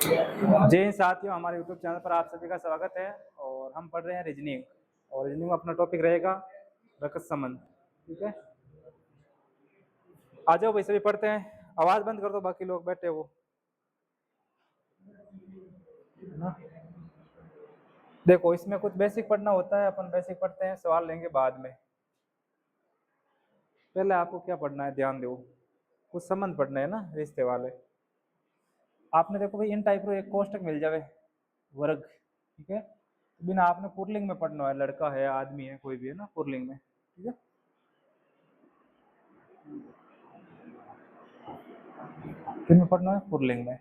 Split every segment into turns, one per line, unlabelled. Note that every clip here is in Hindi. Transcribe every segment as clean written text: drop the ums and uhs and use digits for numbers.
जय हिंद साथियों, हमारे यूट्यूब चैनल पर आप सभी का स्वागत है। और हम पढ़ रहे हैं रीजनिंग। और रीजनिंग में अपना टॉपिक रहेगा रकत संबंध। ठीक है, आ जाओ भाई सभी पढ़ते हैं। आवाज बंद कर दो, बाकी लोग बैठे वो ना। देखो, इसमें कुछ बेसिक पढ़ना होता है, अपन बेसिक पढ़ते हैं, सवाल लेंगे बाद में। पहले आपको क्या पढ़ना है ध्यान दो, कुछ संबंध पढ़ना है ना, रिश्ते वाले। आपने देखो भाई, इन टाइप रो एक कोष्टक मिल जावे वर्ग। ठीक है, बिना आपने पुरलिंग में पढ़ना है, लड़का है आदमी है कोई भी है ना, पुरलिंग में। ठीक है, किन में पढ़ना है? पुरलिंग में।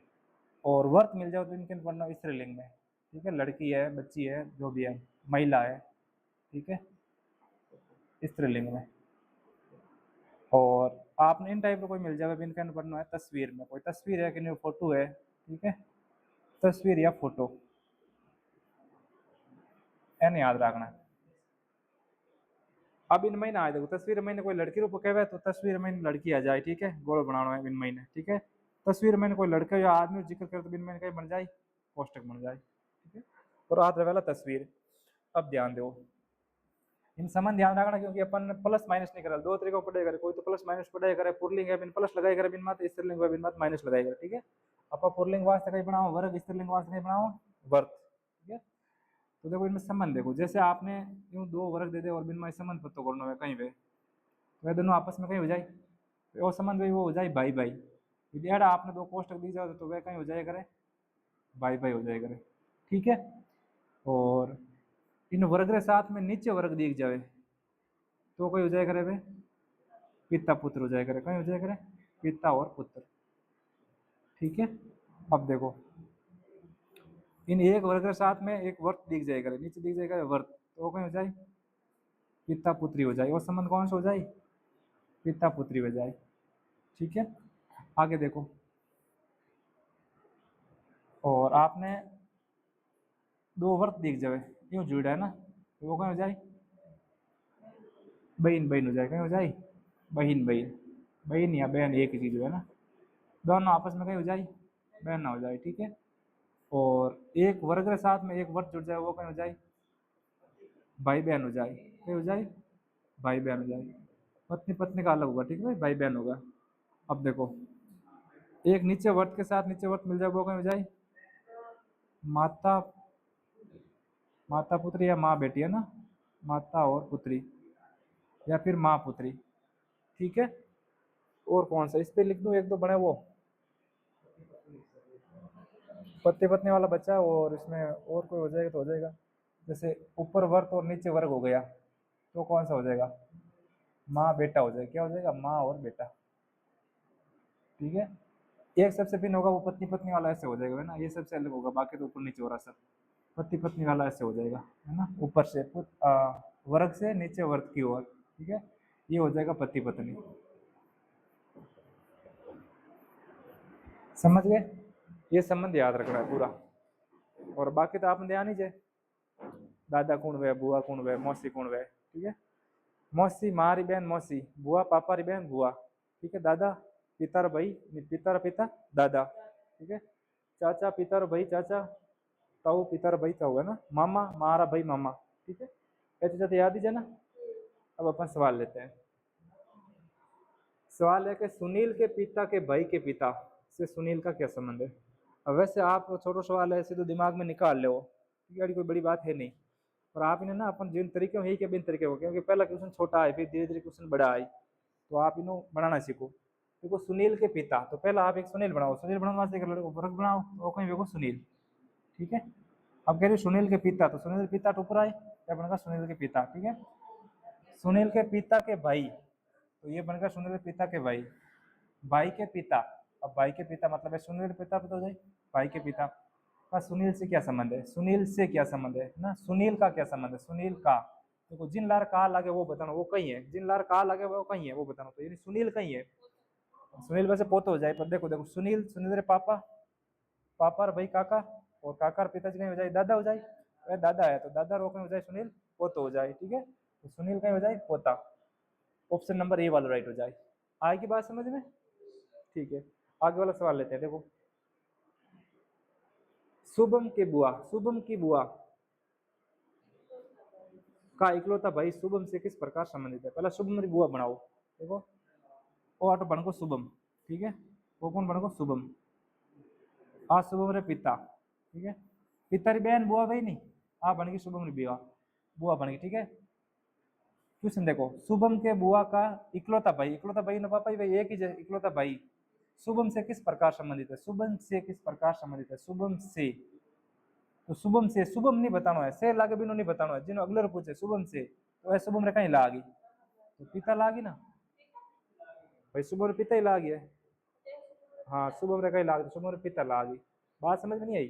और वर्त मिल जाओ तो इनके पढ़ना है स्त्रीलिंग में। ठीक है, लड़की है, बच्ची है, जो भी है, महिला है। ठीक है, स्त्रीलिंग में। और आपने इन टाइप का कोई मिल जाए, इनका पढ़ना है तस्वीर में। कोई तस्वीर है कि फोटो है। ठीक है, तस्वीर या फोटो एन याद रखना है। अब इन महीने आए, देखो तस्वीर महीने कोई लड़की रूप कहे तो तस्वीर महीने लड़की आ जाए। ठीक है, गोल बनाना है बिन महीने। ठीक है, तस्वीर महीने कोई लड़का या आदमी जिक्र करे तो बिन महीने कहीं बन जाए, पोस्टक बन जाए। ठीक है, और आधा वाला तस्वीर। अब ध्यान दो, इन संबंध ध्यान रखना, क्योंकि अपन प्लस माइनस नहीं करा। दो तरीकों पढ़ाई करे, कोई तो प्लस माइनस पढ़ाई करे, पुरलिंग है बिन प्लस लगाई करे, बिन मात स्त्रीलिंग है बिन मात माइनस लगाई करे। ठीक है, अपन पुरलिंग वास्ते कहीं बनाओ वर्ग, स्त्रीलिंग वास्ते कहीं बनाओ वर्त। ठीक है, तो देखो इनमें संबंध देखो, जैसे आपने यूं दो वर्ग दे दे और बिन में संबंध पत्तो करना है कहीं पे, वह दोनों आपस में कहीं हो जाए तो वो संबंध भाई वो हो जाए भाई भाई। यदि अड़ा आपने दो कोष्टक दी जाए तो वह कहीं हो जाए करे भाई भाई हो जाए करे। ठीक है, और इन वर्ग के साथ में नीचे वर्ग दिख जाए तो कोई हो जाए करे वे पिता पुत्र हो जाए करे, कहीं हो जाए करे पिता और पुत्र। ठीक है, अब देखो इन एक वर्ग के साथ में एक वर्त दिख जाए करे, नीचे दिख जाए करे वर्त, तो वो कहीं हो जाए पिता पुत्री हो जाए। वो संबंध कौन सा हो जाए? पिता पुत्री हो जाए। ठीक है, आगे देखो, और आपने दो वर्त दिख जाए यूं जुड़ा है ना, तो वो कहीं हो जाए बहन बहन हो जाए, कहीं हो जाए बहन बहन। बहन या बहन एक ही चीज है ना, दोनों आपस में कहीं हो जाए बहन ना हो जाए। ठीक है, और एक वर्ग के साथ में एक वर्त जुड़ जाए, वो कहीं हो जाए भाई बहन हो जाए, कहीं हो जाए भाई बहन हो जाए। पत्नी पत्नी का अलग होगा। ठीक है भाई, भाई बहन होगा। अब देखो, एक नीचे वर्त के साथ नीचे वर्त मिल जाए, वो कहीं हो जाए माता माता पुत्री, या माँ बेटी है ना, माता और पुत्री, या फिर माँ पुत्री। ठीक है, और कौन सा इस पे लिख दूं, एक दो बड़े वो पति पत्नी वाला बच्चा, और इसमें और कोई हो जाएगा तो हो जाएगा। जैसे ऊपर वर्ग और नीचे वर्ग हो गया, तो कौन सा हो जाएगा? माँ बेटा हो जाएगा। क्या हो जाएगा? माँ और बेटा। ठीक है, एक सबसे भिन्न होगा वो पत्नी पत्नी वाला, ऐसे हो जाएगा है ना, ये सबसे अलग होगा, बाकी तो ऊपर नीचे हो रहा सब पति पत्नी वाला ऐसे हो जाएगा है ना, ऊपर से वर्ग से नीचे वर्ग की ओर। ठीक है, ये हो जाएगा पति पत्नी। समझ गए? ये संबंध याद रखना है पूरा, और बाकी तो आपने ध्यान ही जाए, दादा कौन वे, बुआ कौन वे, मौसी कौन वे। ठीक है, मौसी मारी बहन मौसी, बुआ पापा री बहन बुआ। ठीक है, दादा पिता रो भाई, पिता रो पिता दादा। ठीक है, चाचा पिता रो भाई चाचा, ताऊ पिता रो भाई ताऊ है ना, मामा मारा भाई मामा। ठीक है, ऐसे जाते याद ही जाए ना। अब अपन सवाल लेते हैं। सवाल है कि सुनील के पिता के भाई के पिता से सुनील का क्या संबंध है? अब वैसे आप छोटा सवाल है, ऐसे तो दिमाग में निकाल लो, ठीक है, कोई बड़ी बात है नहीं। और आप इन्हें ना अपन जिन तरीके में, के बिन तरीके हो, क्योंकि पहला क्वेश्चन छोटा है, फिर धीरे धीरे क्वेश्चन बड़ा है, तो आप इन्हों बनाना सीखो। देखो सुनील के पिता, तो पहला आप एक सुनील बनाओ, सुनील बनाने वास्ते वर्ग बनाओ, तो कहीं देखो सुनील। ठीक है, अब कह रहे सुनील के पिता, तो सुनील के पिता ऊपर आए, क्या बनेगा? सुनील के पिता। ठीक है, सुनील के पिता के भाई, तो ये बनेगा सुनील के पिता के भाई, भाई के पिता। अब भाई के पिता मतलब है सुनील के पिता तो हो जाए भाई के पिता का। सुनील से क्या संबंध है? सुनील से क्या संबंध है ना, सुनील का क्या संबंध है? सुनील का देखो, जिन लार का लगे वो बताना, वो कहीं है, जिन लार का लगे वो कहीं है, वो बताना, तो यानी सुनील कहीं है। सुनील वैसे पोतो हो जाए, पर देखो देखो सुनील, सुनील रे पापा, पापा रे भाई काका, और काका पिताजी कहीं हो जाए दादा हो जाए, अरे दादा है तो दादा रो कहीं हो जाए सुनील पोतो हो जाए। ठीक है, तो सुनील कहीं हो जाए पोता। ऑप्शन नंबर ए वाला राइट हो जाए। आएगी बात समझ में? ठीक है, आगे वाला सवाल लेते हैं। देखो, शुभम के बुआ, शुभम की बुआ का इकलौता भाई शुभम से किस प्रकार संबंधित है। पहला शुभम री बुआ बनाओ, देखो ओ आटो बन को शुभम, ठीक है, वो कौन बन को शुभम, आ शुभम रे पिता, ठीक है, पिता री बहन बुआ भाई नहीं, आ बन गई शुभम री बुआ, बुआ बन गई, ठीक है। क्वेश्चन देखो, शुभम के बुआ का इकलौता भाई, इकलौता भाई ना पापा ही भाई एक ही इकलौता भाई शुभम से किस प्रकार संबंधित है, शुभम से किस प्रकार संबंधित है, शुभम से, तो शुभम से शुभम नहीं बताना है, से लागे बिनो नहीं बताना है, जिन्हों अगले पूछे शुभम से तो ऐसे शुभम रे कहीं लागी, तो पिता लागी ना भाई, शुभम रे पिता ही लागी है, हाँ शुभम रे कहीं लागी, तो शुभम रे पिता लागी। बात समझ में नहीं आई।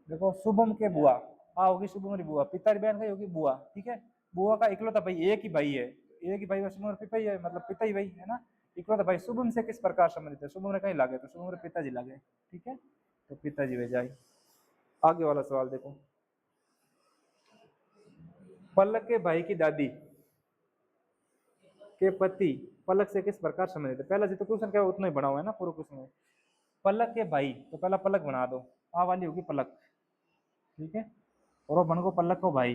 देखो शुभम के बुआ आ होगी शुभम री बुआ, पिता री बहन कहीं होगी बुआ, ठीक है, बुआ का इकलौता भाई एक ही भाई है, एक ही भाई शुभम पिता ही है, मतलब पिता ही भाई है ना, इकलौता भाई शुभम से किस प्रकार संबंधित है, शुभम रे कहीं लागे, तो शुभम रे पिताजी लागे, ठीक है, तो पिताजी वे जाए। आगे वाला सवाल देखो, पलक के भाई की दादी के पति पलक से किस प्रकार संबंधित है। पहला जितना क्वेश्चन क्या उतना ही बना हुआ है ना पूरा क्वेश्चन में। पलक के भाई, तो पहला पलक बना दो, आ वाली होगी पलक, ठीक है, और वो बन को पलक को भाई,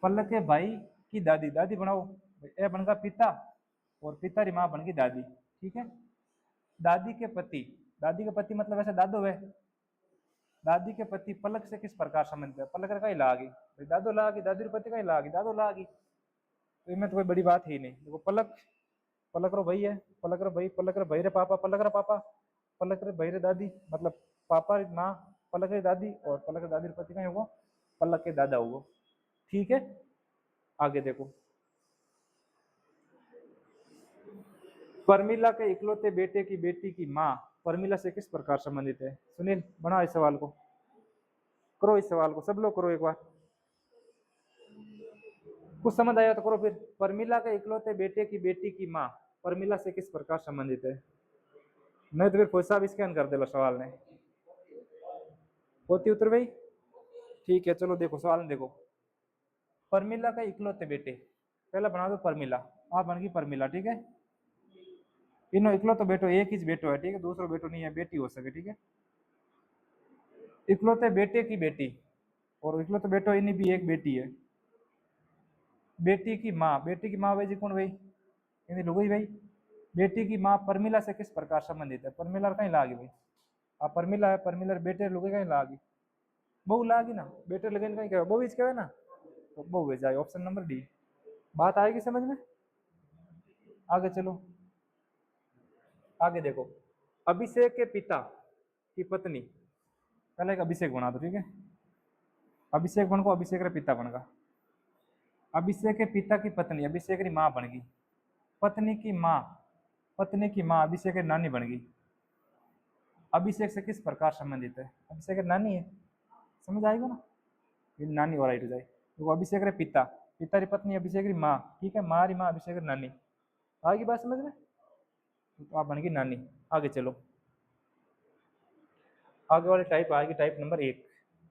पलक के भाई की दादी, दादी बनाओ, ए बनगा पिता और पिता री माँ बन गई दादी, ठीक है। दादी के पति, दादी के पति मतलब ऐसे दादो है, दादी के पति पलक से किस प्रकार संबंधित है, पलक कहीं लागी भाई, दादो लागी, दादी पति कहीं लागी, दादो लागी, तो इनमें तो कोई बड़ी बात ही नहीं। देखो पलक, पलक रो भाई है, पलक रो भाई, पलक रे भाई रे पापा, पलक रे पापा, पलक रे भाई रे दादी, मतलब पापा री माँ पलक रे दादी, और पलक रे दादी रे पति कहीं होगा पलक के दादा होगा, ठीक है। आगे देखो, परमिला के इकलौते बेटे की बेटी की माँ परमिला से किस प्रकार संबंधित है। सुनील बना इस सवाल को, करो इस सवाल को, सब लोग करो एक बार, कुछ समझ आया तो करो फिर। परमिला के इकलौते बेटे की बेटी की माँ परमिला से किस प्रकार संबंधित है। नहीं तो फिर कोई सा भी स्कैन कर दे लो सवाल ने, होती उत्तर भाई, ठीक है। चलो देखो सवाल में देखो, परमिला का इकलौते बेटे, पहला बना दो परमिला, आप बन गई परमिला, ठीक है, इनो इकलौते बेटो एक ही बेटो है, ठीक है, दूसरा बेटो नहीं है, बेटी हो सके, ठीक है। इकलौते बेटे की बेटी, और इकलौते बेटो इन्हीं भी एक बेटी है, बेटी की माँ, बेटी की माँ भाई जी कौन भाई, इन्हीं लोग भाई, बेटी की माँ परमिला से किस प्रकार संबंधित है, परमिला कहीं लागी भाई, आप परमिला है, परमिला बेटे लोग कहीं लागी, बहु लागी ना, बेटे लगे कहीं क्या बहु बीच क्या है ना, तो बहु हो जाए, ऑप्शन नंबर डी। बात आएगी समझ में। आगे चलो, आगे देखो, अभिषेक के पिता की पत्नी, पहले एक अभिषेक बना दो, ठीक है, अभिषेक बन को अभिषेक रे पिता बनगा, अभिषेक के पिता की पत्नी अभिषेक की माँ बन गई, पत्नी की माँ, पत्नी की माँ अभिषेक की नानी बन गई, अभिषेक से किस प्रकार संबंधित है, अभिषेक की नानी है, समझ आएगा ना, ये नानी और राइट हो जाए। तो अभिषेक रे पिता, पिता री पत्नी अभिषेक की माँ, ठीक है, माँ री माँ अभिषेक की नानी, आएगी बात समझ में, तो आप बन गई नानी। आगे चलो, आगे वाली टाइप आएगी टाइप नंबर 1,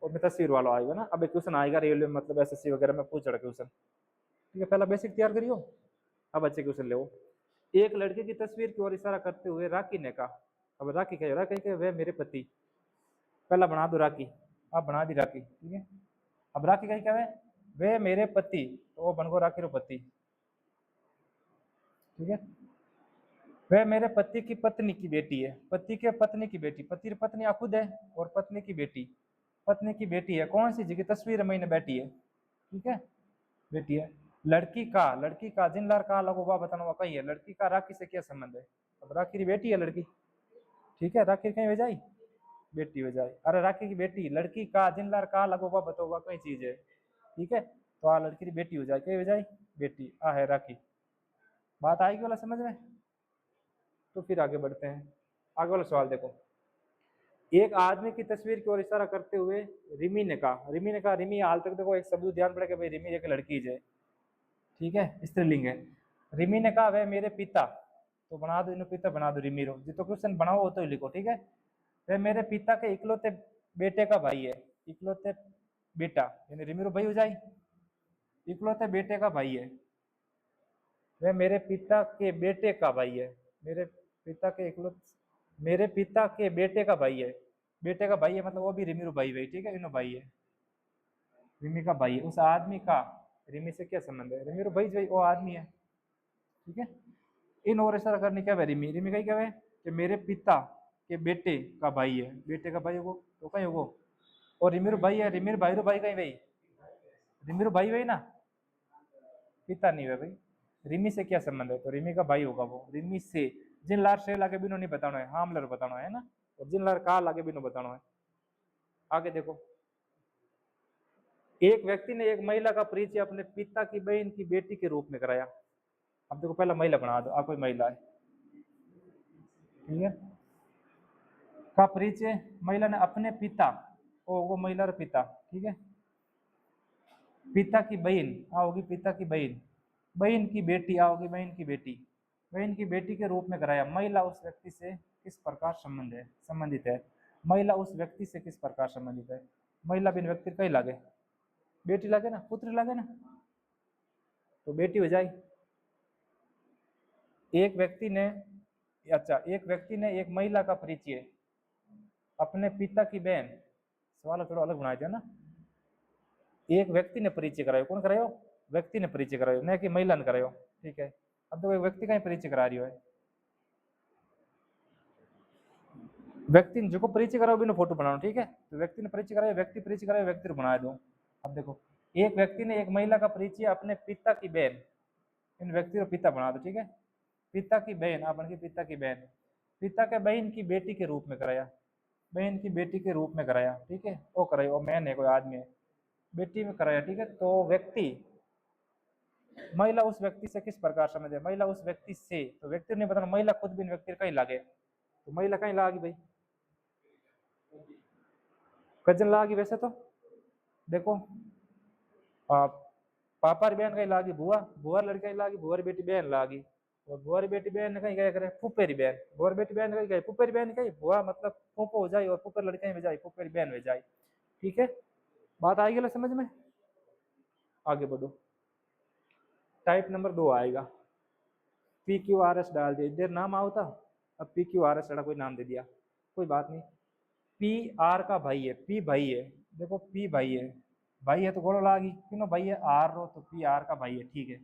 और में तस्वीर वाला आएगा ना। अब एक क्वेश्चन आएगा रेलवे मतलब एसएससी वगैरह में पूछ रहा क्वेश्चन, ठीक है, पहला बेसिक तैयार करियो, अब अच्छे क्वेश्चन ले। एक लड़के की तस्वीर की ओर इशारा करते हुए राखी ने कहा, अब राखी कह रहा है वह मेरे पति, पहला बना दो राखी, आप बना दी राखी, ठीक है, अब राखी कही क्या है, वे मेरे पति, तो वो बन गो राखी रो पति, ठीक है, वह मेरे पति की पत्नी की बेटी है, पति के पत्नी की बेटी, पति पत्नी खुद है, और पत्नी की बेटी, पत्नी की बेटी है, कौन सी जगह तस्वीर में बैठी है, ठीक है, बेटी है। लड़की का, लड़की का जिन लार का लगो बा बताना कही है, लड़की का राखी से क्या संबंध है, अब राखी की बेटी है लड़की, ठीक है, राखी कहीं भेजाई बेटी भेजाई, अरे राखी की बेटी, लड़की का जिन लार का लगो बा बताओ कई चीज है, ठीक है, तो आ लड़की की बेटी हो जाए, क्या हो जाए बेटी, आ है राखी। बात आएगी वाला समझ में। तो फिर आगे बढ़ते हैं, आगे वाला सवाल देखो, एक आदमी की तस्वीर की ओर इशारा करते हुए रिमी ने कहा, रिमी ने कहा, रिमी हाल तक देखो एक शब्द ध्यान पड़ेगा भाई, रिमी एक लड़की है, ठीक है, स्त्रीलिंग है। रिमी ने कहा वह मेरे पिता, तो बना दो इन पिता बना दो रिमी रो, जो तो क्वेश्चन बनाओ हो तो लिखो, ठीक है, वह मेरे पिता के इकलौते बेटे का भाई है, इकलौते बेटा यानी रिमी रो भाई हो जाए, इकलौते बेटे का भाई है, वह मेरे पिता के बेटे का भाई है, मेरे पिता के इकलौते, मेरे पिता के बेटे का भाई है, बेटे का भाई है मतलब वो भी रिमी रो भाई भाई, ठीक है, इनो भाई है, रिमी का भाई है। उस आदमी का रिमी से क्या संबंध है? रिमी रो भाई भाई वो आदमी है, ठीक है। इन और इशारा करने क्या है? रिमी रिमी का ही क्या है कि मेरे पिता के बेटे का भाई है, बेटे का भाई होगो तो कहीं होगो, और रिमी रो भाई है, रिमी रो भाई रो भाई कहीं भाई, रिमी रो भाई भाई ना, पिता नहीं है भाई। रिमी से क्या संबंध है? तो रिमी का भाई होगा वो, रिमी से जिन लार से लागे बिनो नहीं बताना है, हाम लर बताना है ना, और जिन लार का लागे बिनो बताना है। आगे देखो, एक व्यक्ति ने एक महिला का परिचय अपने पिता की बहन की बेटी के रूप में कराया। अब देखो पहला महिला बना दो, आप कोई महिला है, ठीक है, का परिचय महिला ने अपने पिता, वो महिला रा पिता, ठीक है, पिता की बहन आओगी, पिता की बहन, बहन की बेटी आओगी, बहन की बेटी, बहन की बेटी के रूप में कराया। महिला उस व्यक्ति से किस प्रकार संबंधित है? महिला उस व्यक्ति से किस प्रकार संबंधित है? महिला बिन व्यक्ति कहीं लागे, बेटी लागे ना, पुत्र लागे ना, तो बेटी हो जाए। एक व्यक्ति ने, अच्छा, एक व्यक्ति ने एक महिला का परिचय अपने पिता की बहन, सवाल थोड़ा अलग बनाया ना, एक व्यक्ति ने परिचय करायो, कौन करायो? व्यक्ति ने परिचय करायो, न कि महिला ने करायो, ठीक है। अब तो एक व्यक्ति का ही परिचय करा रही है, व्यक्ति ने जो परिचय कराओ बिना फोटो बनाओ, ठीक है, तो व्यक्ति ने परिचय कराया, व्यक्ति परिचय कराया, व्यक्ति बना दो। अब देखो, एक व्यक्ति ने एक महिला का परिचय अपने पिता की बहन, इन व्यक्ति को पिता बना दो, ठीक है, पिता की बहन, आप बन पिता की बहन, पिता के बहन की बेटी के रूप में कराया, बहन की बेटी के रूप में कराया, ठीक है, वो कराया, वो मैन है, कोई आदमी है, बेटी में कराया, ठीक है। तो व्यक्ति, महिला उस व्यक्ति से किस प्रकार समझे? महिला उस व्यक्ति से, तो व्यक्ति नहीं बताना, महिला खुद भी व्यक्ति कहीं लागे, तो महिला कहीं लागी भाई, कजन लागी। वैसे तो देखो, पापा री बहन कहीं लागी बुआ, बुआ लड़की कहीं लागी, बुआ री बेटी बहन लागी, और बुआ री बेटी बहन कहीं क्या करे? फूफेरी बहन, बुआ री बेटी बहन कहीं गई, फूफेरी बहन कहीं, बुआ मतलब फूफो हो जाए, और फूफेर लड़के में जाए, फूफेरी बहन हो जाए, ठीक है। बात आई गई समझ में? आगे बढ़ो, टाइप नंबर 2 आएगा, पी क्यू आर एस डाल दिया, इधर नाम आओ था, अब पी क्यू आर एस कोई नाम दे दिया, कोई बात नहीं। पी आर का भाई है, पी भाई है, देखो पी भाई है, भाई है तो गोलो लागी, क्यों भाई है, आर रो तो पी आर का भाई है, ठीक है,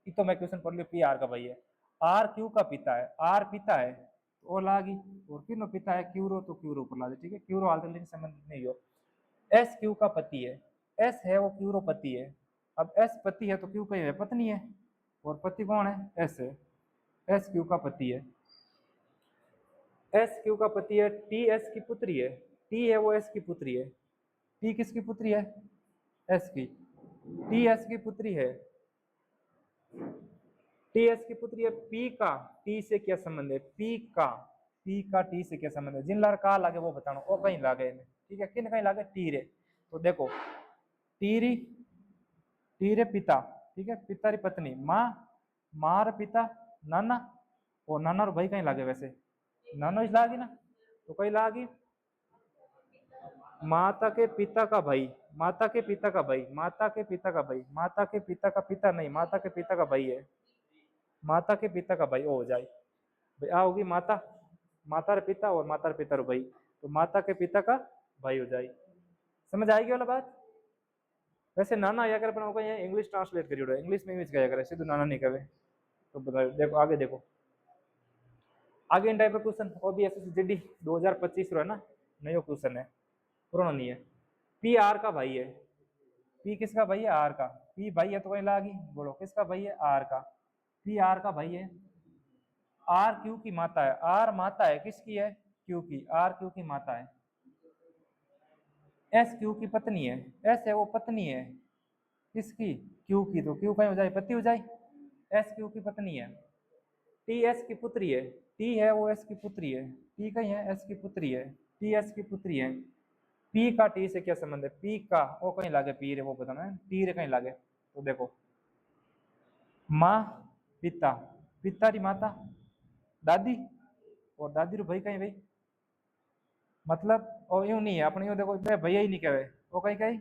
ये तो मैं क्वेश्चन पढ़ लियो, पी आर का भाई है। आर क्यू का पिता है, आर पिता है तो ओ लागी, और क्यों पिता है, क्यू रो तो क्यू रो पर ला दे, ठीक है, क्यू रो हाल तक संबंधित नहीं हो। एस क्यू का पति है, एस है वो क्यू रो पति है, अब एस पति है तो क्यू कहीं है पत्नी है, और पति कौन है? एस है, एस क्यू का पति है, एस क्यू का पति है, टी एस की पुत्री है, टी है वो एस की पुत्री है, टी किसकी पुत्री है? एस की, टी एस की पुत्री है, टी एस की पुत्री है। पी का टी से क्या संबंध है? पी का टी से क्या संबंध है? जिन लार का लागे वो बताना, वो कहीं लागे, ठीक है, किन कहीं लागे? टी रे, तो देखो टीरी, टीरे पिता, ठीक है, पिता री पत्नी, माँ, मार पिता, नाना, और नाना रो भाई कहीं लागे? वैसे नानो इस लागी ना, तो कहीं लागी माता के पिता का भाई, माता के पिता का भाई, माता के पिता का भाई, माता के पिता का पिता नहीं, माता के पिता का भाई है, माता के पिता का भाई, वो हो जाए भाई, आ होगी माता, माता रे पिता और माता रे पिता रो भाई, तो माता के पिता का भाई हो जाए। समझ आएगी वाला बात? वैसे नाना आया कर पर यहाँ इंग्लिश ट्रांसलेट करियो, इंग्लिश में यूज किया करे, सीधे नाना नहीं कहे, तो बताओ, देखो आगे देखो, आगे इन टाइप का क्वेश्चन ओबीएसएस जीडी 2025 रो है ना, नयो क्वेश्चन है, पुराना नहीं है। पी आर का भाई है, पी किसका भाई है? आर का, पी भाई है तो कहीं लागी, बोलो किसका भाई है? आर का, पी आर का भाई है। आर क्यू की माता है, आर माता है किसकी है? क्यू की, आर क्यू की माता है। एस क्यू की पत्नी है, एस है वो पत्नी है किसकी? क्यू की, तो क्यू कहीं हो जाए, पति हो जाए, एस क्यू की पत्नी है। टी एस की पुत्री है, टी है वो एस की पुत्री है, टी कहीं है? एस की पुत्री है, टी एस की पुत्री है। पी का टी से क्या संबंध है? पी का वो कहीं लागे, पी रे वो बताना है, टी रे कहीं लागे, तो देखो माँ पिता, पिता री माता दादी, और दादी रू भाई कहीं भाई, मतलब और यूं नहीं है अपने, यूं देखो भैया ही नहीं कहे, वो कहीं कहीं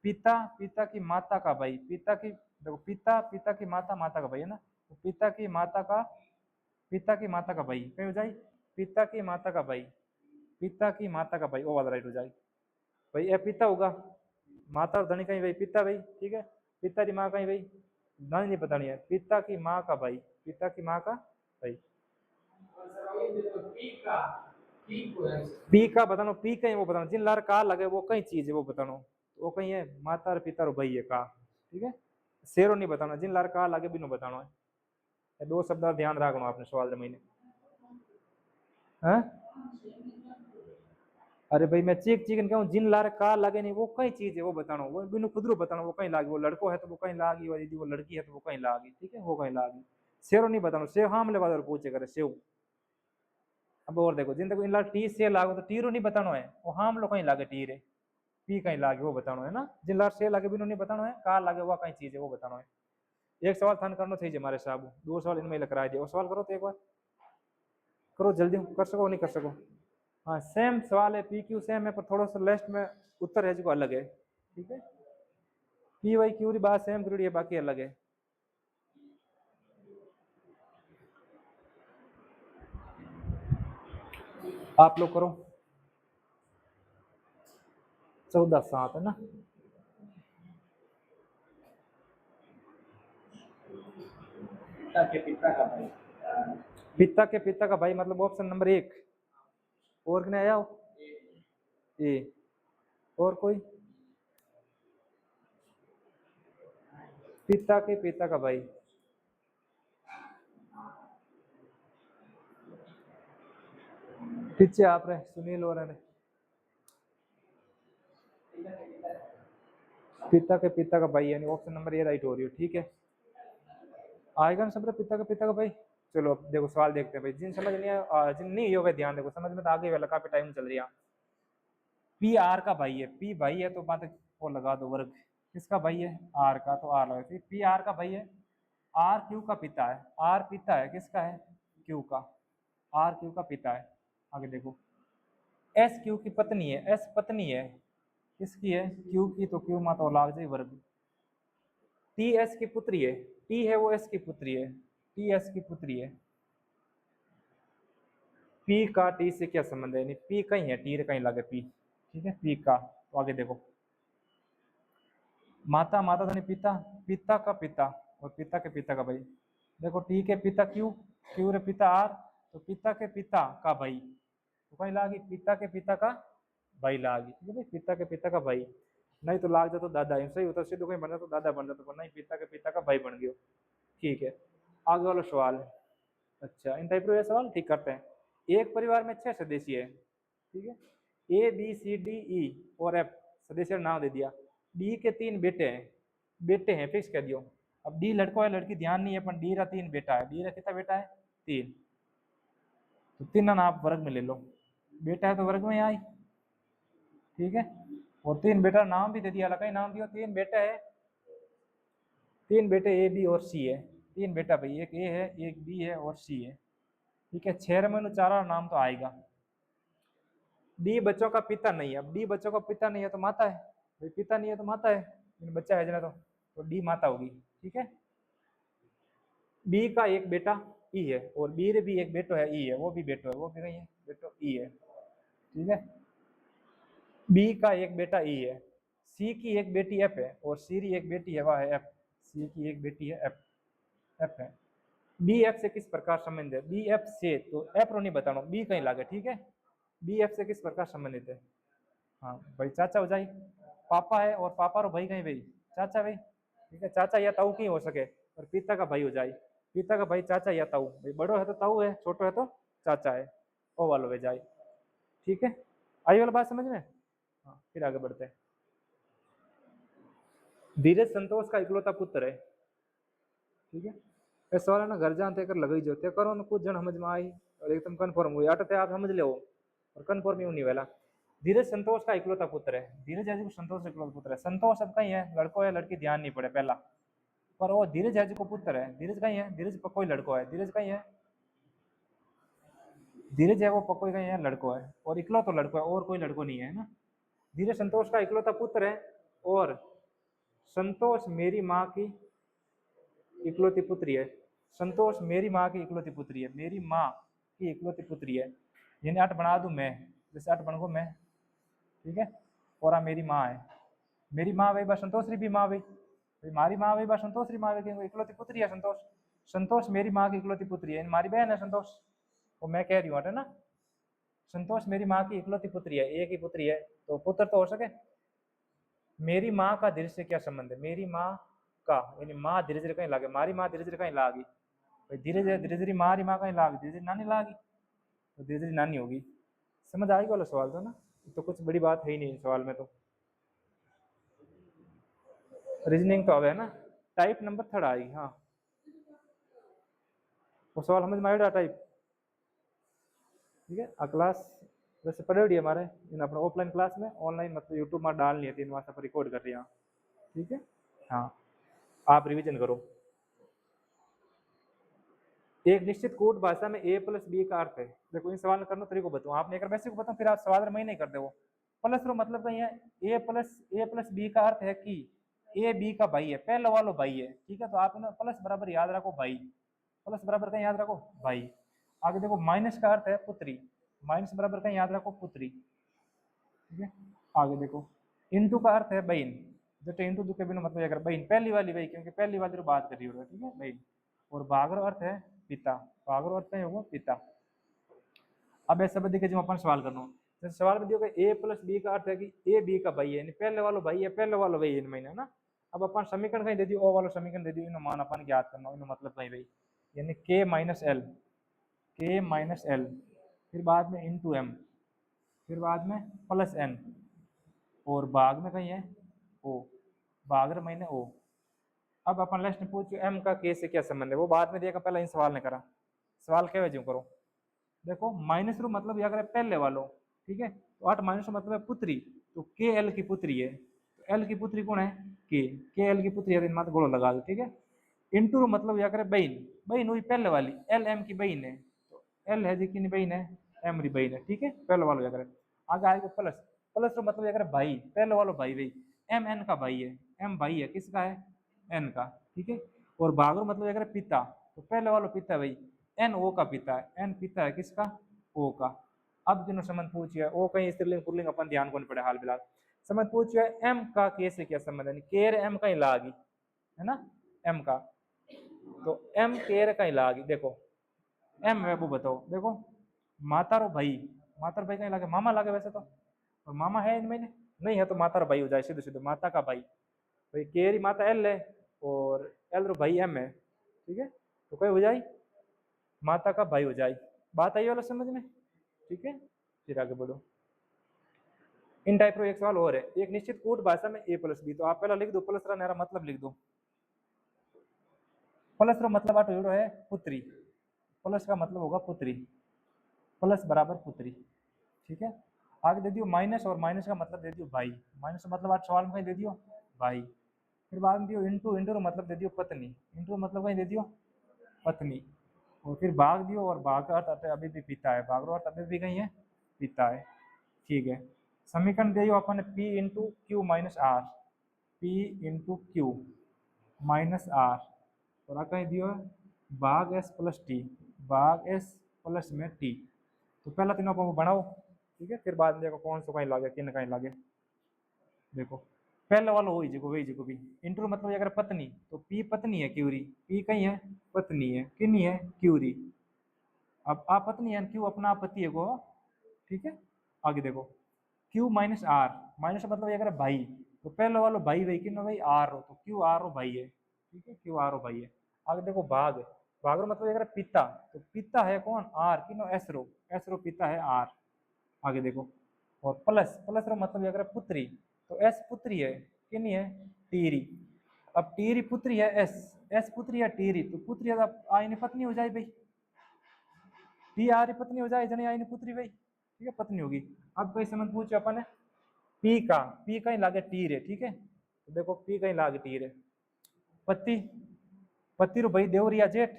पिता, पिता की माता का भाई, पिता की, देखो पिता, पिता की माता, माता का भाई है ना, तो पिता की माता का, पिता की माता का भाई कहीं हो जाए, पिता की माता का भाई, पिता की माता का भाई, वो वाला राइट हो जाए भाई। ये पिता होगा, माता और धनी कहीं भाई पिता भाई, ठीक है। पिता की माँ कहीं भाई, धनी नहीं पता नहीं है, पिता की माँ का भाई, पिता की माँ का भाई। पी का बतानो, पी कहीं वो बतानो, जिन लार का लगे वो कहीं चीज है वो बतानो, वो कहीं है माता और पिता और भाई है का, ठीक है। शेरो नहीं बताना, जिन लार का लगे बिनो बताना है। ये दो शब्द ध्यान रखना आपने सवाल के महीने। हाँ अरे भाई मैं चीक चीकन कहूँ, जिन लार का लगे नहीं वो कई चीज है वो बताना, वो बिनु खुद रो बताना, वो कहीं लागी, वो लड़को है तो वो कहीं लागी, और यदि वो लड़की है तो वो कहीं लागी, ठीक है, वो कहीं लागी। शेरो नहीं बताना, शेव हाँ मिले बाद पूछे करे शेव। अब और देखो, जिन देखो इन लार टी से लागो तो टीरो नहीं बताना है, वो हाम लो कहीं लागे टीरे, पी कहीं लागे वो बताना है ना, जिन लार से लागे बिनु नहीं बताना है, का लागे वो कहीं चीज है वो बताना है। एक सवाल थान करना चाहिए हमारे साहब, दो सवाल इनमें कराए दिए, वो सवाल करो तो एक बार करो जल्दी, कर सको नहीं कर सको। हाँ सेम सवाल है, पी क्यू सेम है, पर थोड़ा सा लास्ट में उत्तर है जो अलग है, ठीक है। पी वाई क्यू की बात सेम करी है, बाकी अलग है। आप लोग करो, 14/7 है ना। पिता के पिता का भाई, पिता के पिता का भाई मतलब ऑप्शन नंबर 1। और कितने आया हो? ए। और कोई? पिता के पिता का भाई, पीछे आप रहे सुनील और रहे, पिता के पिता का भाई, यानी ऑप्शन नंबर ए राइट हो रही हो, ठीक है। आएगा ना सब पिता का पिता का भाई। चलो अब देखो सवाल देखते हैं भाई, जिन समझ नहीं आया, जिन नहीं होगा ध्यान देखो, समझ में तो आगे वाला काफी टाइम चल रही है। पी आर का भाई है, पी भाई है तो बात वो लगा दो वर्ग, किसका भाई है? आर का, तो आर लगा, पी आर का भाई है। आर क्यू का पिता है, आर पिता है किसका है? क्यू का, आर क्यू का पिता है। आगे देखो, एस क्यू की पत्नी है, एस पत्नी है किसकी है? क्यू की, तो क्यू माता लाग जाए वर्ग। टी एस की पुत्री है, टी है वो एस की पुत्री है, टी एस की पुत्री है। पी का टी से क्या संबंध है, यानी पी कहीं है, टी कहीं लगे पी, ठीक है, पी का। तो आगे देखो, माता, माता धनी पिता, पिता का पिता और पिता के पिता का भाई। देखो टी के पिता क्यू, क्यू रे पिता आर, तो पिता के पिता का भाई, तो कहीं लागी पिता के पिता का भाई लागी, ठीक है भाई, पिता के पिता का भाई। नहीं तो लाग जाता तो दादा, सही होता सीधे कहीं बन जाता तो दादा बन जाता, पर नहीं पिता के पिता का भाई बन गया, ठीक है। आगे वाला सवाल है, अच्छा इन टाइप का सवाल ठीक करते हैं। एक परिवार में 6 सदस्य है, ठीक है, A B C D E और एफ सदस्य नाम दे दिया। डी के 3 बेटे हैं, बेटे हैं फिक्स कर दियो। अब डी लड़को है लड़की ध्यान नहीं है, पर डी का 3 बेटा है, डी का कितना बेटा है? 3, तो 3 ना आप वर्ग में ले लो, बेटा है तो वर्ग में आई, ठीक है। और 3 बेटा नाम भी दे दिया, अलग ही नाम दियो, 3 बेटा है, 3 बेटे ए बी और सी है, 3 बेटा भाई, एक ए है एक बी है और सी है, ठीक है। 6 में चारा नाम तो आएगा। डी बच्चों का पिता नहीं है, अब डी बच्चों का पिता नहीं है तो माता है भाई, पिता नहीं है तो माता है, बच्चा है जना तो डी माता होगी, ठीक है। बी का एक बेटा ई है, और बी रे भी एक बेटो है ई है, वो भी बेटो है, वो भी नहीं है बेटो ई है, ठीक है। बी का एक बेटा ई है, सी की एक बेटी एफ है, और सी की एक बेटी है वह है एफ, सी की एक बेटी है एफ, एफ है। बी एफ से किस प्रकार संबंधित है? बी एफ से, तो एफ रो नहीं बताना, बी कहीं लागे, ठीक है। बी एफ से किस प्रकार संबंधित है? हाँ भाई चाचा हो जाए, पापा है और पापा रो भाई कहीं भाई चाचा भाई, ठीक है, चाचा या ताऊ कहीं हो सके, और पिता का भाई हो जाए, पिता का भाई चाचा या ताऊ, भाई बड़ो है तो ताऊ है, छोटो है तो चाचा है, ओ वालो वे जाए, ठीक है। आई वाला बात समझ में? हाँ फिर आगे बढ़ते हैं। धीरज संतोष का इकलौता पुत्र है, ठीक है। ये सवाल है ना, घर जान कर लग जो ते करो ना, कुछ जन समझ में आई और एकदम कन्फर्म हुई, अटते आप समझ लो और कन्फर्म ही होने वाला। धीरज संतोष का इकलौता पुत्र है, धीरज है संतोष का इकलौता पुत्र है। संतोष अब कहीं है, लड़को है लड़की ध्यान नहीं पड़े पहला, पर वो धीरज है को पुत्र है। धीरज कहीं है, धीरज कोई लड़को है, धीरज कहीं है, धीरज है वो पकोई कहीं है, लड़को है, और इकलौता लड़को है, और कोई लड़को नहीं है ना। धीरज संतोष का इकलौता पुत्र है, और संतोष मेरी माँ की इकलौती पुत्री है। संतोष मेरी माँ की इकलौती पुत्री है, मेरी माँ की इकलौती पुत्री है, यानी 8 बना दूं मैं, जैसे 8 बन गो मैं, ठीक है। और आ मेरी माँ है, मेरी माँ वही बा संतोष री भी माँ वही, मारी माँ वही बा संतोष री माँ वही, क्योंकि इकलौती पुत्री है संतोष, संतोष मेरी माँ की इकलौती पुत्री है, मारी बहन है संतोष, वो मैं कह रही हूँ है ना, संतोष मेरी माँ की इकलौती पुत्री है, एक ही पुत्री है, तो पुत्र तो हो सके। मेरी माँ का धीरे से क्या संबंध है, मेरी माँ का यानी माँ धीरे धीरे कहीं लागे, मारी माँ धीरे धीरे कहीं लागी, धीरे धीरे मारी माँ कहीं लागी, धीरे धीरे नानी लागी, तो धीरे धीरे नानी होगी। समझ आएगी वाला सवाल तो ना, तो कुछ बड़ी बात है ही नहीं सवाल में, तो रीजनिंग तो अब है ना, टाइप नंबर 3 आएगी। हाँ वो सवाल समझ में आएगा टाइप, ठीक है। आ क्लास वैसे पढ़ी हमारे इन अपने ऑफलाइन क्लास में, ऑनलाइन मतलब यूट्यूब में डालनी है, 3 मास पर रिकॉर्ड कर रही हैं, ठीक है। हाँ आप रिवीजन करो। एक निश्चित कोड भाषा में a प्लस बी का अर्थ है, देखो इन सवाल करने तरीको बताओ, आपने एक बेसिक बताओ फिर आप सवाल में नहीं कर दे वो। प्लस रो मतलब कहीं है ए प्लस बी का अर्थ है कि ए बी का भाई है, पहले वालों भाई है, ठीक है। तो आप ना प्लस बराबर याद रखो भाई, प्लस बराबर कहीं याद रखो भाई। आगे देखो माइनस का अर्थ है पुत्री, माइनस बराबर कहीं याद रखो पुत्री, ठीक है। आगे देखो इंटू का अर्थ है बहन, जैसे इंटू दो के बिना मतलब अगर बहन पहली वाली भाई, क्योंकि पहली वाली बात कर रही हो, ठीक है बहन। और भागरो अर्थ है पिता, भागरो अर्थ है वो पिता। अब ऐसा देखिए जो अपन सवाल करना, जैसे सवाल में दिया ए प्लस बी का अर्थ है कि ए बी का भाई है, यानी पहले वाला भाई है, पहले वाला भाई है इन महीने ना। अब अपन समीकरण कहीं दे दी, ओ वाला समीकरण दे दी, इन मान अपन ज्ञात करना, इन मतलब कहीं भाई यानी के माइनस एल, फिर बाद में इंटू एम, फिर बाद में प्लस एन, और भाग में कहीं है ओ, भाग महीने ओ। अब अपन लास्ट में पूछो एम का के से क्या संबंध है, वो बाद में देखा, पहले इन सवाल ने करा, सवाल क्या वजह करो। देखो माइनस रो मतलब या पहले वालों, ठीक है। तो 8 माइनस मतलब है पुत्री, तो के एल की पुत्री है, तो एल की पुत्री कौन है के एल की पुत्री है, तो गोलो लगा दो, ठीक है। इंटू रो मतलब या बहन, बहन हुई पहले वाली, एल एम की बहन है, तो एल है जी की बहन है, एम री बहन है, ठीक है, पहले वालों या आगे आएगा प्लस, प्लस रो मतलब या भाई, पहले वालों भाई भाई, एम एन का भाई है, एम भाई है किसका है एन का, ठीक है। और भागरो मतलब अगर पिता, तो पहले वालों पिता भाई, एन ओ का पिता है, एन पिता है किसका ओ का। अब जिन्होंने संबंध पूछिए ओ कहीं स्त्रीलिंग पुल्लिंग अपन ध्यान को नहीं पड़े हाल फिलहाल। संबंध पूछिए एम का के से क्या संबंध है, केर एम का ही लागी है ना, एम का, तो एम केर का ही लागी। देखो एम है वो बताओ, देखो मातारो भाई, मातार भाई कहीं लागे, मामा लागे वैसे तो, और मामा है इनमें नहीं है, तो मातार भाई हो जाए सीधे सीधे, माता का भाई, भाई केरी माता एल है और एल रो भाई एम है, ठीक है। तो कोई हो जाए माता का भाई हो जाए, बात आई वाला समझ में, ठीक है। फिर आगे बढ़ो। इन टाइप एक सवाल और है, एक निश्चित कोड भाषा में ए प्लस बी, तो आप पहला लिख दो प्लस रा मतलब लिख दो, प्लस रो मतलब आटो जोड़ो है पुत्री, प्लस का मतलब होगा पुत्री, प्लस बराबर पुत्री, ठीक है। आगे दे दियो माइनस, और माइनस का मतलब दे दियो भाई, माइनस का मतलब आज सवाल में दे दियो भाई। फिर बाद में दियो इंटू, इंटू मतलब दे दियो पत्नी, इंटू मतलब कहीं दे दियो पत्नी, और फिर भाग दियो, और भाग का अर्थ अभी भी पिता है, भाग अर्थ अभी भी कहीं है पिता है, ठीक है। समीकरण दियो अपन P into Q minus R, P into Q minus R, और कहीं दियो भाग एस प्लस टी, भाग एस प्लस में टी। तो पहला तीनों को बनाओ, ठीक है, फिर बाद में देखो कौन सा कहीं लागे किन कहीं लागे। देखो पहले वाला वही जगह भी इंटू मतलब अगर पत्नी, तो पी पत्नी है क्यूरी, पी कहीं है पत्नी है, किन्नी है क्यूरी। अब आप पत्नी है क्यू अपना पति है को, ठीक है। आगे देखो क्यू माइनस आर, माइनस मतलब अगर भाई, तो पहले वालों भाई भाई किन्नो भाई आर हो, तो क्यू आर हो भाई है, ठीक है, क्यू आर हो भाई है। आगे देखो भाग, भाग रो मतलब अगर पिता, तो पिता है कौन आर, किन्नो एस रो पिता है आर। आगे देखो और प्लस, प्लस रो मतलब अगर पुत्री, तो एस पुत्री है किन्नी है टीरी। अब टीरी पुत्री है एस, एस पुत्री है टीरी, तो पुत्री आईनी पत्नी हो जाए भाई, टी आर पत्नी हो जाए, जने आईनी पुत्री भाई, ठीक है पत्नी होगी। अब कोई समझ पूछो अपन पी का, पी कहीं लागे टीर है, ठीक है। तो देखो पी कहीं लागे टीर है, पति, पति रो भाई देवर या जेठ,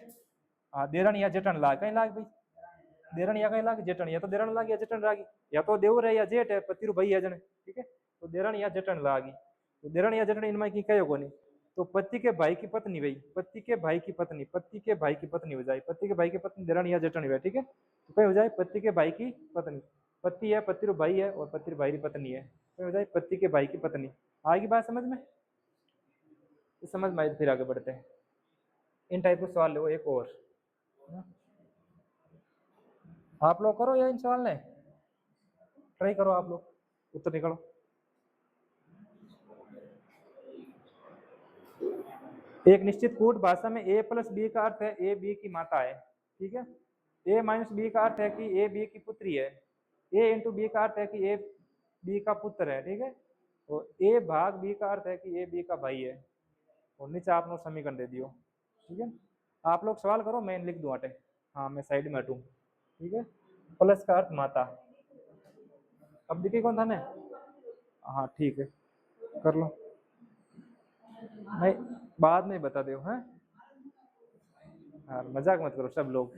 हाँ देरण या जटन लाग कहीं लाग भाई, देरण या कहीं लाग जटन, या तो देरण लाग या जटन लागी, या तो देवर है या जेठ है, पति रो भाई है जने, ठीक है। तो देरण या जटन लागी, तो देरण या जटन इनमें की कहो को नहीं, तो पति के भाई की पत्नी भाई, पति के भाई की पत्नी, पति के भाई की पत्नी हो जाए, पति के भाई की पत्नी देरण या जटन हुआ, ठीक है। तो क्या हो जाए पति के भाई की पत्नी, पति है, पति रो भाई है और पति रो भाई री पत्नी है, तो हो जाए पति के भाई की पत्नी। आएगी बात समझ में? तो समझ में आए तो फिर आगे बढ़ते हैं। इन टाइप के सवाल लो एक और, आप लोग करो या इन सवाल ने ट्राई करो, आप लोग उत्तर निकालो। एक निश्चित कूट भाषा में a प्लस बी का अर्थ है ए बी की माता है, ठीक है। a माइनस बी का अर्थ है कि ए बी की पुत्री है। a इंटू बी का अर्थ है कि ए बी का पुत्र है, ठीक है। और a भाग बी का अर्थ है कि ए बी का भाई है। और नीचे आप लोग समीकरण दे दियो, ठीक है। आप लोग सवाल करो, मैं लिख दूँ हटे, हाँ मैं साइड में हटूँ, ठीक है। प्लस का अर्थ माता, अब दिखे कौन था ने, हाँ ठीक है कर लो, नहीं बाद में बता दो, हैं हाँ मजाक मत करो सब लोग।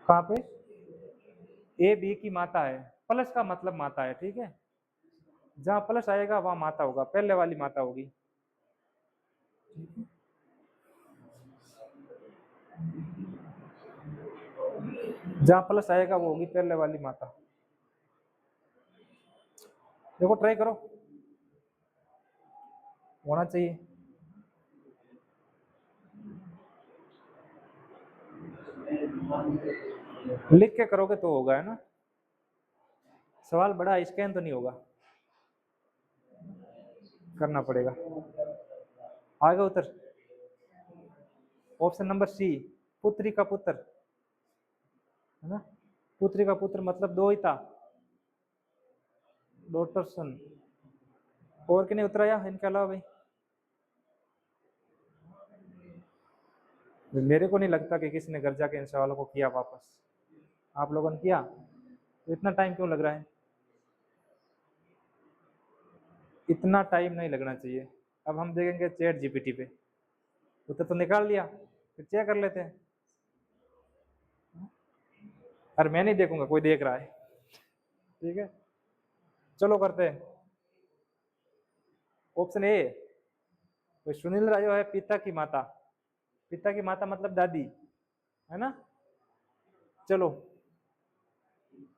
कहाँ पे? ए बी की माता है, प्लस का मतलब माता है, ठीक है। जहां प्लस आएगा वहां माता होगा, पहले वाली माता होगी। जहां प्लस आएगा वो होगी पहले वाली माता। देखो ट्राई करो, होना चाहिए। लिख के करोगे तो होगा, है ना। सवाल बड़ा स्कैन तो नहीं होगा, करना पड़ेगा। आगे उत्तर ऑप्शन नंबर सी, पुत्री का पुत्र, है ना। पुत्री का पुत्र मतलब दोहिता, डॉटर सन। और किन्हें उतराया इनके अलावा भाई? मेरे को नहीं लगता कि किसी ने घर जाके इन सवालों को किया वापस। आप लोगों ने किया तो इतना टाइम क्यों लग रहा है? इतना टाइम नहीं लगना चाहिए। अब हम देखेंगे चैट जीपीटी पे, उत्तर तो निकाल लिया, फिर चेक कर लेते हैं। अरे मैं नहीं देखूंगा, कोई देख रहा है, ठीक है। चलो करते हैं ऑप्शन ए। तो सुनील राजो है पिता की माता, पिता की माता मतलब दादी, है ना। चलो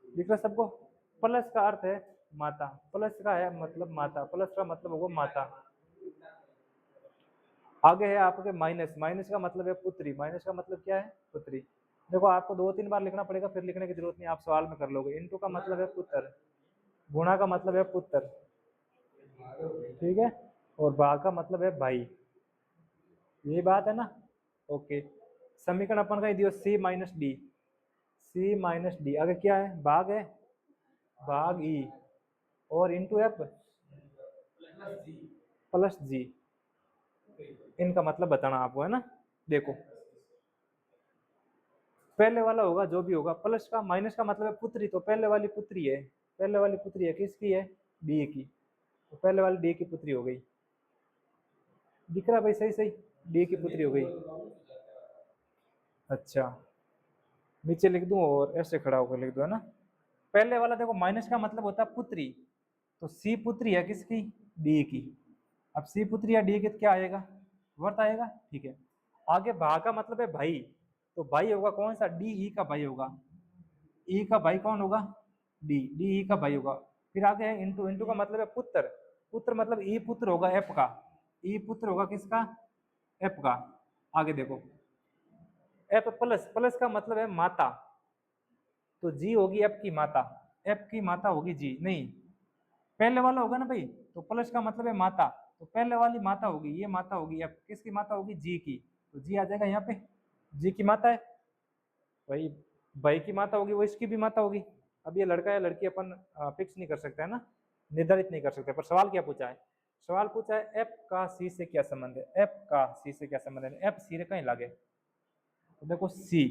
दिख रहा सबको? प्लस का अर्थ है माता, प्लस का है मतलब माता, प्लस का मतलब होगा माता। आगे है आपके माइनस, माइनस का मतलब है पुत्री, माइनस का मतलब क्या है? पुत्री। देखो आपको 2-3 बार लिखना पड़ेगा, फिर लिखने की जरूरत नहीं, आप सवाल में कर लोगे। इनटू का मतलब है पुत्र, गुणा का मतलब है पुत्र, ठीक है। और भाग का मतलब है भाई, यही बात है ना। ओके, समीकरण अपन का दियो सी माइनस डी, सी माइनस डी। आगे क्या है? भाग है, भाग ई, और इंटू एफ प्लस जी। इनका मतलब बताना आपको, है ना। देखो पहले वाला होगा जो भी होगा, प्लस का माइनस का मतलब है पुत्री, तो पहले वाली पुत्री है, पहले वाली पुत्री है किसकी है? डी की, तो पहले वाली डी की पुत्री हो गई। दिख रहा भाई? सही सही, डी की पुत्री हो गई। अच्छा नीचे लिख दूं और ऐसे खड़ा होकर लिख दूं, है ना। पहले वाला देखो माइनस का मतलब होता है पुत्री, तो सी पुत्री है किसकी? डी की। अब सी पुत्री या डी की क्या आएगा? वर्त आएगा, ठीक है। आगे भा का मतलब है भाई, तो भाई होगा कौन सा? डी ई का भाई होगा। ई का भाई कौन होगा? डी, डी ई का भाई होगा। फिर आगे है इंटू, इंटू का मतलब है पुत्र, पुत्र मतलब ई पुत्र होगा एफ का, ई पुत्र होगा किसका? एफ का। आगे देखो एफ प्लस, प्लस का मतलब है माता, तो जी होगी एफ की माता, एफ की माता होगी जी, नहीं पहले वाला होगा ना भाई, तो प्लस का मतलब है माता, तो पहले वाली माता होगी, ये माता होगी एफ, किसकी माता होगी? जी की, तो जी आ जाएगा यहाँ पे, जी की माता है भाई। भाई की माता होगी वो इसकी भी माता होगी। अब ये लड़का या लड़की अपन फिक्स नहीं कर सकते, है ना, निर्धारित नहीं कर सकते। पर सवाल क्या पूछा है? सवाल पूछा है एफ का सी से क्या संबंध है, एफ का सी से क्या संबंध है, एफ सी रे कहीं लागे। तो देखो सी,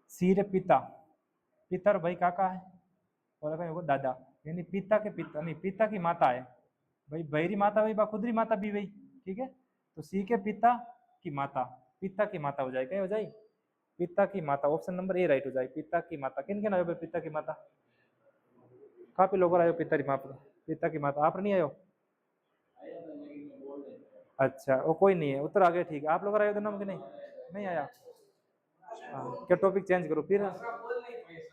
सी रे पिता, पिता और भाई काका है, और कहीं होगा दादा, यानी पिता के पिता नहीं, पिता की माता है भाई, बहरी माता भाई बा खुदरी माता भी भाई, ठीक है। तो सी के पिता की माता, पिता की माता हो जाए, क्या हो जाए? पिता की माता, ऑप्शन नंबर ए राइट हो जाए। पिता की माता किन के नाम? पिता की माता काफी लोग आयो, पिता की माता, पिता की माता आप नहीं आयो, अच्छा वो कोई नहीं है, उत्तर आ गया, ठीक है। आप लोग आए दोनों कि नहीं? नहीं आया। हाँ, क्या टॉपिक चेंज करो फिर,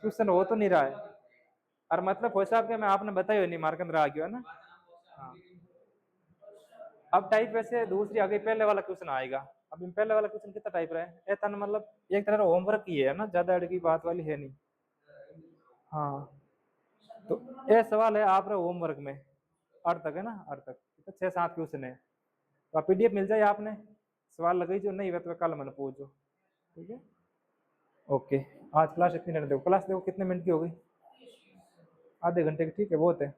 क्वेश्चन हो तो नहीं रहा है। और मतलब भाई साहब के मैं आपने बताया नहीं, मार्क अंदर आ गया है ना। हाँ। अब टाइप वैसे दूसरी आ गई, पहले वाला क्वेश्चन आएगा। अब इन पहले वाला क्वेश्चन कितना टाइप रहा है, तन मतलब एक तरह होमवर्क ही है ना, ज्यादा अड़ की बात वाली है नहीं। हाँ, तो ये सवाल है आप होमवर्क में, अर्थ तक है ना, अर्थ तक तो 6-7 क्वेश्चन है। तो आप पीडीएफ मिल जाए आपने, सवाल लगे जो नहीं हुआ तो कल मन पूछो, ठीक है। ओके, आज क्लास इतनी देखो, क्लास देखो कितने मिनट की हो गई, आधे घंटे की, ठीक है बहुत है।